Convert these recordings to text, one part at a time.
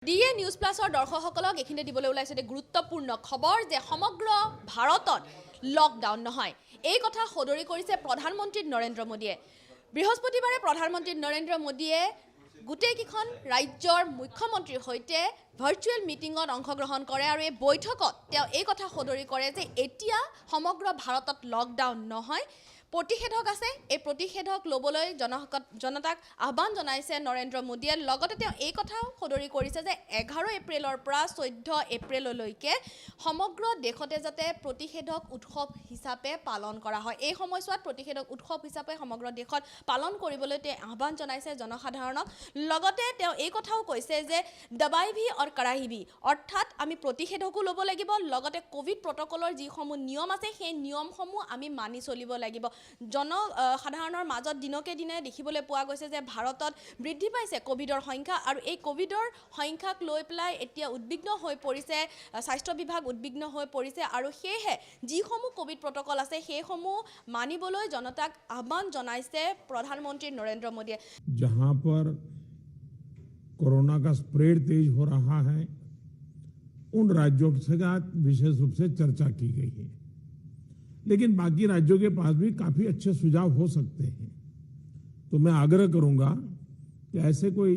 DA news প্লাছৰ দৰ্শকসকলক এইখিনি দিবলৈ ওলাইছে যে গুৰুত্বপূৰ্ণ খবৰ যে সমগ্ৰ ভাৰতত লকডাউন নহয়। এই কথা সদৰি কৰিছে প্ৰধানমন্ত্ৰী নৰেন্দ্ৰ মোদীয়ে। বৃহস্পতিবাৰে প্ৰধানমন্ত্ৰী নৰেন্দ্ৰ মোদীয়ে গোটেইকেইখন ৰাজ্যৰ মুখ্যমন্ত্ৰীৰ সৈতে ভাৰ্চুৱেল মিটিঙত অংশগ্ৰহণ কৰে আৰু এই বৈঠকত তেওঁ এই কথা সদৰি কৰে যে এতিয়া সমগ্ৰ ভাৰতত লকডাউন নহয়, প্ৰতিষেধক আছে। এই প্ৰতিষেধক ল'বলৈ জনতাক আহ্বান জনাইছে নৰেন্দ্ৰ মোদীয়ে। লগতে তেওঁ এই কথাও সদৰি কৰিছে যে 11 এপ্ৰিলৰ পৰা 14 এপ্ৰিললৈকে সমগ্ৰ দেশতে যাতে প্ৰতিষেধক উৎসৱ হিচাপে পালন কৰা হয়। এই সময়ছোৱাত প্ৰতিষেধক উৎসৱ হিচাপে সমগ্ৰ দেশত পালন কৰিবলৈ তেওঁ আহ্বান জনাইছে জনসাধাৰণক। লগতে তেওঁ এই কথাও কৈছে যে দবাই ভি আৰু কড়াই ভি, অৰ্থাৎ আমি প্ৰতিষেধকো ল'ব লাগিব, লগতে কোভিড প্ৰটকলৰ যিসমূহ নিয়ম আছে সেই নিয়মসমূহ আমি মানি চলিব লাগিব। জনসাধাৰণৰ মাজত দিনকে দিনে দেখিবলৈ পোৱা গৈছে যে ভাৰতত বৃদ্ধি পাইছে কোভিডৰ সংখ্যা আৰু এই কোভিডৰ সংখ্যাক লৈ পেলাই এতিয়া উদ্বিগ্ন হৈ পৰিছে, স্বাস্থ্য বিভাগ উদ্বিগ্ন হৈ পৰিছে আৰু সেয়েহে যিসমূহ কোভিড প্ৰটকল আছে সেইসমূহ মানিবলৈ জনতাক আহ্বান জনাইছে প্ৰধানমন্ত্ৰী নৰেন্দ্ৰ মোদীয়ে। जहां पर कोरोना का स्प्रेड तेज हो रहा है उन राज्यों के साथ विशेष रूप से चर्चा की गई है, लेकिन बाकी राज्यों के पास भी काफी अच्छे सुझाव हो सकते हैं। तो मैं आग्रह करूंगा कि ऐसे कोई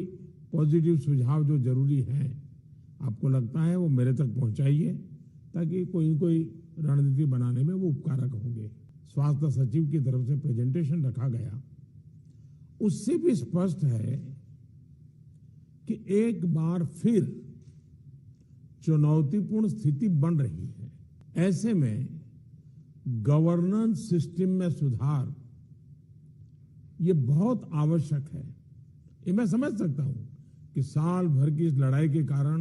पॉजिटिव सुझाव जो जरूरी हैं आपको लगता है वो मेरे तक पहुंचाइए, ताकि कोई रणनीति बनाने में वो उपकारक होंगे। स्वास्थ्य सचिव की तरफ से प्रेजेंटेशन रखा गया, उससे भी स्पष्ट है कि एक बार फिर चुनौतीपूर्ण स्थिति बन रही है। ऐसे में गवर्नेंस सिस्टम में सुधार ये बहुत आवश्यक है। ये मैं समझ सकता हूं कि साल भर की इस लड़ाई के कारण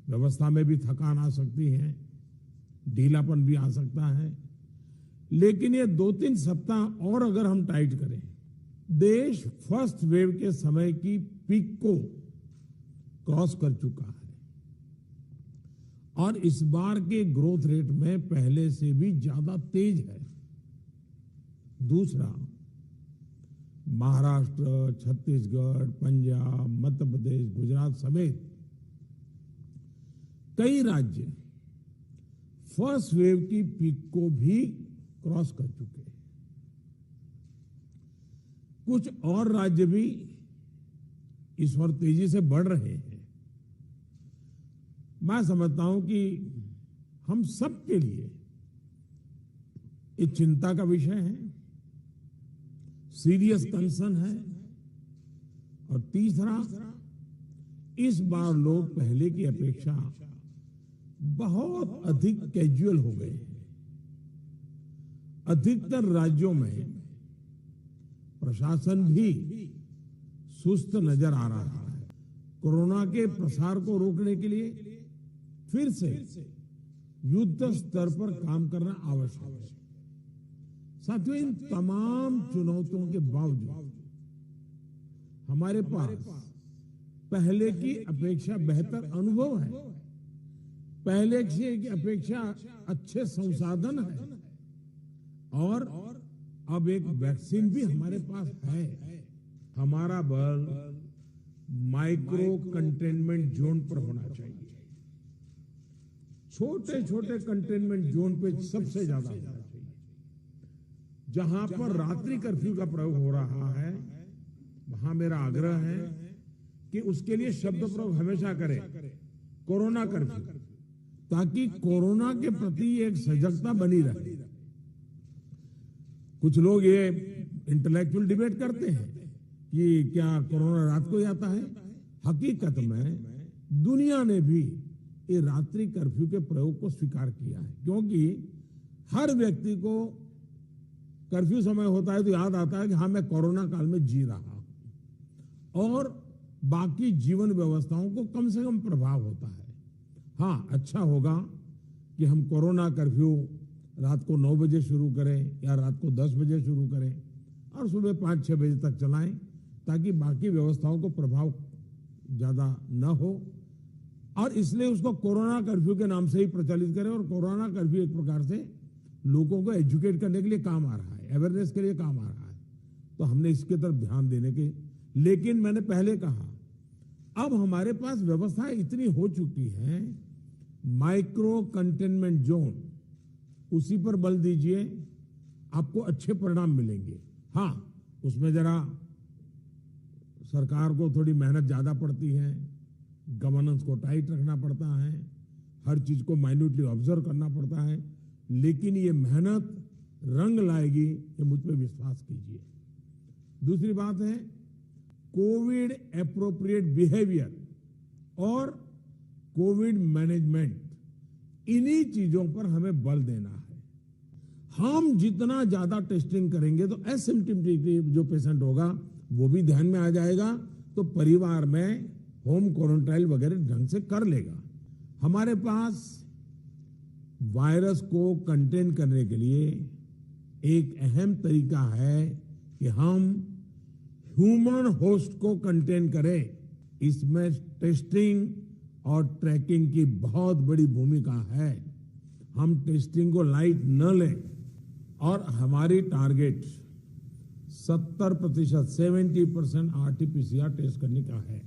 व्यवस्था में भी थकान आ सकती है, ढीलापन भी आ सकता है, लेकिन ये 2-3 सप्ताह और अगर हम टाइट करें, देश फर्स्ट वेव के समय की पीक को क्रॉस कर चुका है और इस बार के ग्रोथ रेट में पहले से भी ज्यादा तेज है। दूसरा, महाराष्ट्र, छत्तीसगढ़, पंजाब, मध्य प्रदेश, गुजरात समेत कई राज्य फर्स्ट वेव की पीक को भी क्रॉस कर चुके हैं। कुछ और राज्य भी इस ओर तेजी से बढ़ रहे हैं। मैं समझता हूं कि हम सब के लिए ये चिंता का विषय है, सीरियस कंसर्न है। और तीसरा, इस बार लोग पहले की अपेक्षा बहुत अधिक कैजुअल हो गए हैं। अधिकतर राज्यों में प्रशासन भी सुस्त नजर आ रहा है। कोरोना के प्रसार को रोकने के लिए फिर से युद्ध स्तर पर काम करना आवश्यक है। साथियों, इन तमाम चुनौतियों के बावजूद हमारे पास पहले की अपेक्षा बेहतर अनुभव है, पहले की अपेक्षा अच्छे संसाधन है और अब एक वैक्सीन भी हमारे पास है। हमारा बल माइक्रो कंटेनमेंट जोन पर होना चाहिए। छोटे छोटे कंटेनमेंट जोन पे सबसे ज्यादा होना चाहिए। जहां पर रात्रि कर्फ्यू का प्रयोग हो रहा है वहां मेरा आग्रह है कि उसके लिए शब्द प्रयोग हमेशा करें कोरोना कर्फ्यू, ताकि कोरोना के प्रति एक सजगता बनी रहे। कुछ लोग ये इंटेलेक्चुअल डिबेट करते हैं कि क्या कोरोना रात को ही आता है। हकीकत में दुनिया ने भी ये रात्रि कर्फ्यू के प्रयोग को स्वीकार किया है, क्योंकि हर व्यक्ति को कर्फ्यू समय होता है तो याद आता है कि हाँ, मैं कोरोना काल में जी रहा हूं और बाकी जीवन व्यवस्थाओं को कम से कम प्रभाव होता है। हाँ, अच्छा होगा कि हम कोरोना कर्फ्यू रात को 9 बजे शुरू करें या रात को 10 बजे शुरू करें और सुबह 5-6 बजे तक चलाएं, ताकि बाकी व्यवस्थाओं को प्रभाव ज्यादा न हो। और इसलिए उसको कोरोना कर्फ्यू के नाम से ही प्रचलित करें। और कोरोना कर्फ्यू एक प्रकार से लोगों को एजुकेट करने के लिए काम आ रहा है, अवेयरनेस के लिए काम आ रहा है। तो हमने इसके तरफ ध्यान देने के, लेकिन मैंने पहले कहा अब हमारे पास व्यवस्था इतनी हो चुकी है, माइक्रो कंटेनमेंट जोन, उसी पर बल दीजिए, आपको अच्छे परिणाम मिलेंगे। हाँ, उसमें जरा सरकार को थोड़ी मेहनत ज्यादा पड़ती है, गवर्नेंस को टाइट रखना पड़ता है, हर चीज को माइन्यूटली ऑब्जर्व करना पड़ता है, लेकिन ये मेहनत रंग लाएगी, ये मुझ पे विश्वास कीजिए। दूसरी बात है कोविड एप्रोप्रिएट बिहेवियर और कोविड मैनेजमेंट, इन्हीं चीजों पर हमें बल देना है। हम जितना ज्यादा टेस्टिंग करेंगे तो एसिम्प्टोमेटिक जो पेशेंट होगा वो भी ध्यान में आ जाएगा, तो परिवार में होम क्वारंटाइन वगैरह ढंग से कर लेगा। हमारे पास वायरस को कंटेन करने के लिए एक अहम तरीका है कि हम ह्यूमन होस्ट को कंटेन करें। इसमें टेस्टिंग और ट्रैकिंग की बहुत बड़ी भूमिका है। हम टेस्टिंग को लाइट न लें और हमारी टारगेट 70% 70% आरटीपीसीआर टेस्ट करने का है।